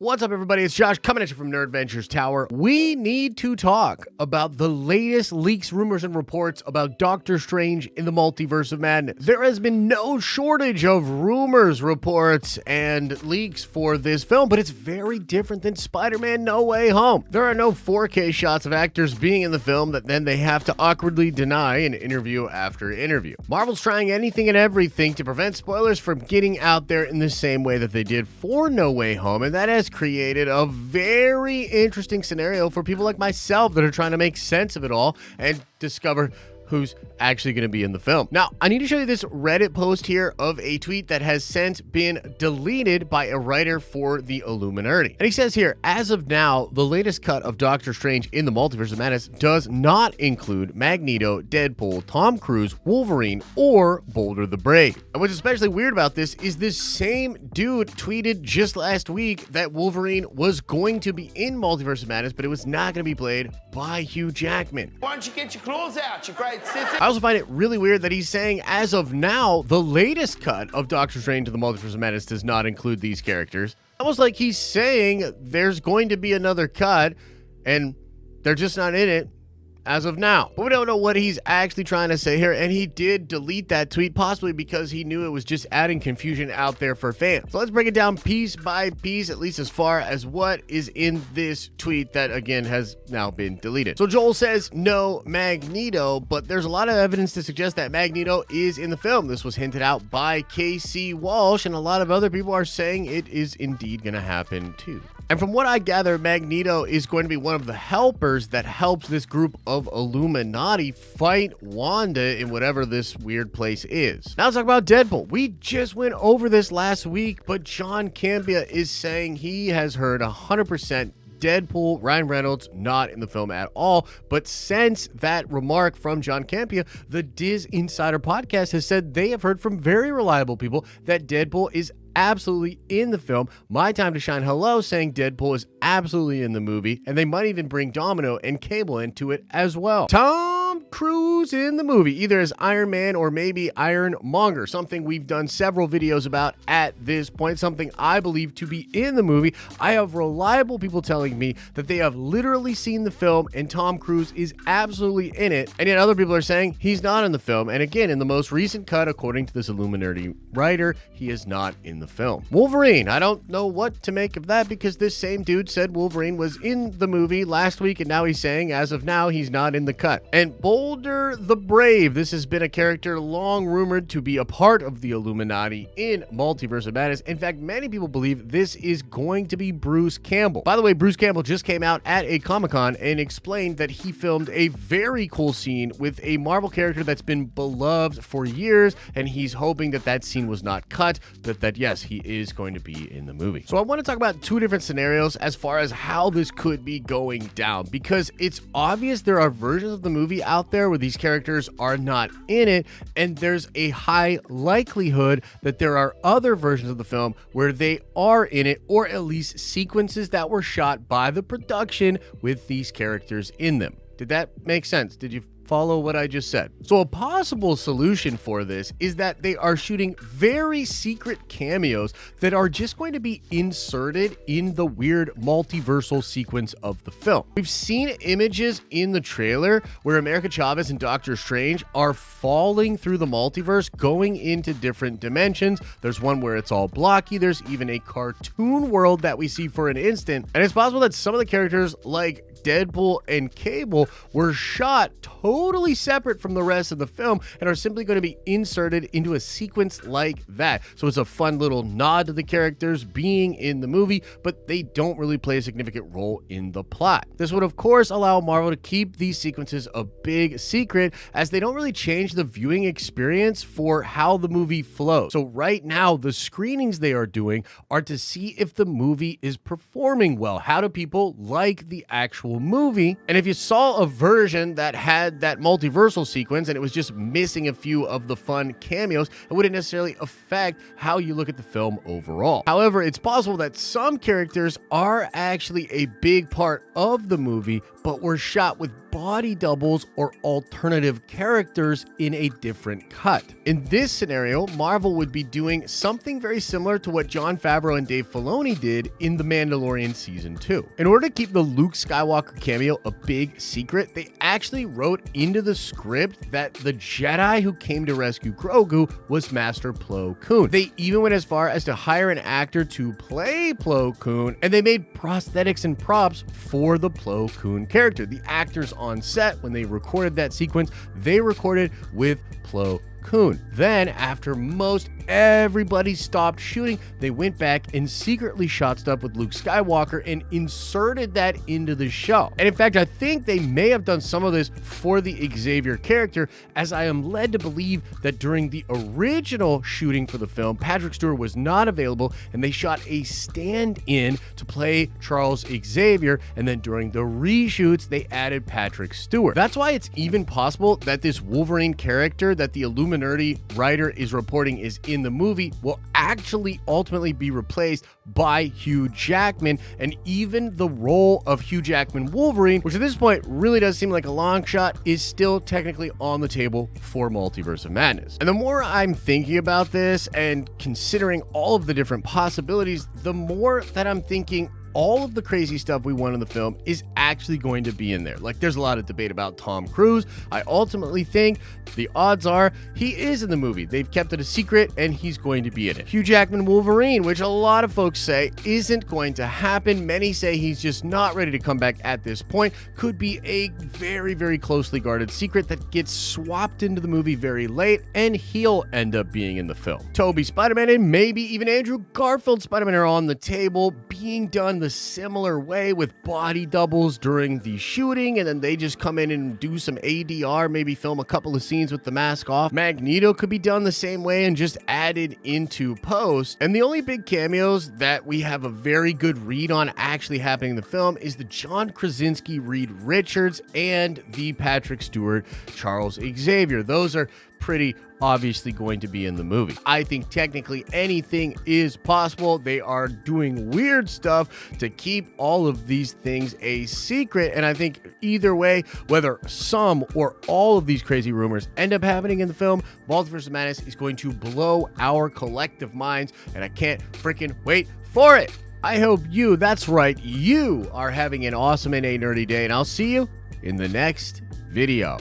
What's up, everybody? It's Josh coming at you from Nerd Adventures Tower. We need to talk about the latest leaks, rumors, and reports about Doctor Strange in the Multiverse of Madness. There has been no shortage of rumors, reports, and leaks for this film, but it's very different than Spider-Man No Way Home. There are no 4K shots of actors being in the film that then they have to awkwardly deny in interview after interview. Marvel's trying anything and everything to prevent spoilers from getting out there in the same way that they did for No Way Home, and that has created a very interesting scenario for people like myself that are trying to make sense of it all and discover who's actually going to be in the film. Now, I need to show you this Reddit post here of a tweet that has since been deleted by a writer for the Illuminati. And he says here, as of now, the latest cut of Doctor Strange in the Multiverse of Madness does not include Magneto, Deadpool, Tom Cruise, Wolverine, or Boulder the Brave. And what's especially weird about this is this same dude tweeted just last week that Wolverine was going to be in Multiverse of Madness, but it was not going to be played by Hugh Jackman. Why don't you get your clothes out, you great sissy? I also find it really weird that he's saying, as of now, the latest cut of Doctor Strange to the Multiverse of Madness does not include these characters. Almost like he's saying there's going to be another cut, and they're just not in it as of now. But we don't know what he's actually trying to say here, and he did delete that tweet, possibly because he knew it was just adding confusion out there for fans. So let's break it down piece by piece, at least as far as what is in this tweet that, again, has now been deleted. So Joel says no Magneto, but there's a lot of evidence to suggest that Magneto is in the film. This was hinted out by KC Walsh, and a lot of other people are saying it is indeed going to happen too. And from what I gather, Magneto is going to be one of the helpers that helps this group of Illuminati fight Wanda in whatever this weird place is. Now let's talk about Deadpool. We just went over this last week, but John Campia is saying he has heard 100% Deadpool, Ryan Reynolds, not in the film at all. But since that remark from John Campia, the Diz Insider podcast has said they have heard from very reliable people that Deadpool is absolutely in the film. My Time to Shine Hello saying Deadpool is absolutely in the movie, and they might even bring Domino and Cable into it as well. Tom Cruise in the movie, either as Iron Man or maybe Ironmonger, something we've done several videos about at this point, something I believe to be in the movie. I have reliable people telling me that they have literally seen the film and Tom Cruise is absolutely in it, and yet other people are saying he's not in the film. And again, in the most recent cut, according to this Illuminati writer, he is not in the film. Wolverine, I don't know what to make of that, because this same dude said Wolverine was in the movie last week, and now he's saying as of now he's not in the cut. And Boulder the Brave, this has been a character long rumored to be a part of the Illuminati in Multiverse of Madness. In fact, many people believe this is going to be Bruce Campbell. By the way, Bruce Campbell just came out at a Comic-Con and explained that he filmed a very cool scene with a Marvel character that's been beloved for years, and he's hoping that that scene was not cut, but that yes, he is going to be in the movie. So I want to talk about two different scenarios as far as how this could be going down, because it's obvious there are versions of the movie out there where these characters are not in it, and there's a high likelihood that there are other versions of the film where they are in it, or at least sequences that were shot by the production with these characters in them. Did that make sense? Did you follow what I just said? So a possible solution for this is that they are shooting very secret cameos that are just going to be inserted in the weird multiversal sequence of the film. We've seen images in the trailer where America Chavez and Doctor Strange are falling through the multiverse, going into different dimensions. There's one where it's all blocky. There's even a cartoon world that we see for an instant. And it's possible that some of the characters, like Deadpool and Cable, were shot totally separate from the rest of the film and are simply going to be inserted into a sequence like that. So it's a fun little nod to the characters being in the movie, but they don't really play a significant role in the plot. This would, of course, allow Marvel to keep these sequences a big secret, as they don't really change the viewing experience for how the movie flows. So right now, the screenings they are doing are to see if the movie is performing well. How do people like the actual movie? And if you saw a version that had that multiversal sequence and it was just missing a few of the fun cameos, it wouldn't necessarily affect how you look at the film overall. However, it's possible that some characters are actually a big part of the movie, but were shot with body doubles or alternative characters in a different cut. In this scenario, Marvel would be doing something very similar to what Jon Favreau and Dave Filoni did in The Mandalorian Season 2. In order to keep the Luke Skywalker cameo a big secret, they actually wrote into the script that the Jedi who came to rescue Grogu was Master Plo Koon. They even went as far as to hire an actor to play Plo Koon, and they made prosthetics and props for the Plo Koon character. The actors on set, when they recorded that sequence, they recorded with Plo Koon. Then, after most everybody stopped shooting, they went back and secretly shot stuff with Luke Skywalker and inserted that into the show. And in fact, I think they may have done some of this for the Xavier character, as I am led to believe that during the original shooting for the film, Patrick Stewart was not available and they shot a stand-in to play Charles Xavier, and then during the reshoots, they added Patrick Stewart. That's why it's even possible that this Wolverine character that the Illuminati writer is reporting is in the movie will actually ultimately be replaced by Hugh Jackman, and even the role of Hugh Jackman Wolverine, which at this point really does seem like a long shot, is still technically on the table for Multiverse of Madness. And the more I'm thinking about this and considering all of the different possibilities, the more that I'm thinking all of the crazy stuff we want in the film is actually going to be in there. Like, there's a lot of debate about Tom Cruise. I ultimately think the odds are he is in the movie. They've kept it a secret and he's going to be in it. Hugh Jackman Wolverine, which a lot of folks say isn't going to happen. Many say he's just not ready to come back at this point. Could be a very, very closely guarded secret that gets swapped into the movie very late and he'll end up being in the film. Tobey Spider-Man and maybe even Andrew Garfield Spider-Man are on the table, being done the similar way with body doubles during the shooting, and then they just come in and do some ADR, maybe film a couple of scenes with the mask off. Magneto could be done the same way and just added into post. And the only big cameos that we have a very good read on actually happening in the film is the John Krasinski Reed Richards and the Patrick Stewart Charles Xavier. Those are pretty obviously going to be in the movie. I think technically anything is possible. They are doing weird stuff to keep all of these things a secret, and I think either way, whether some or all of these crazy rumors end up happening in the film, Multiverse of Madness is going to blow our collective minds, and I can't freaking wait for it. I hope you, that's right, you are having an awesome and a nerdy day, and I'll see you in the next video.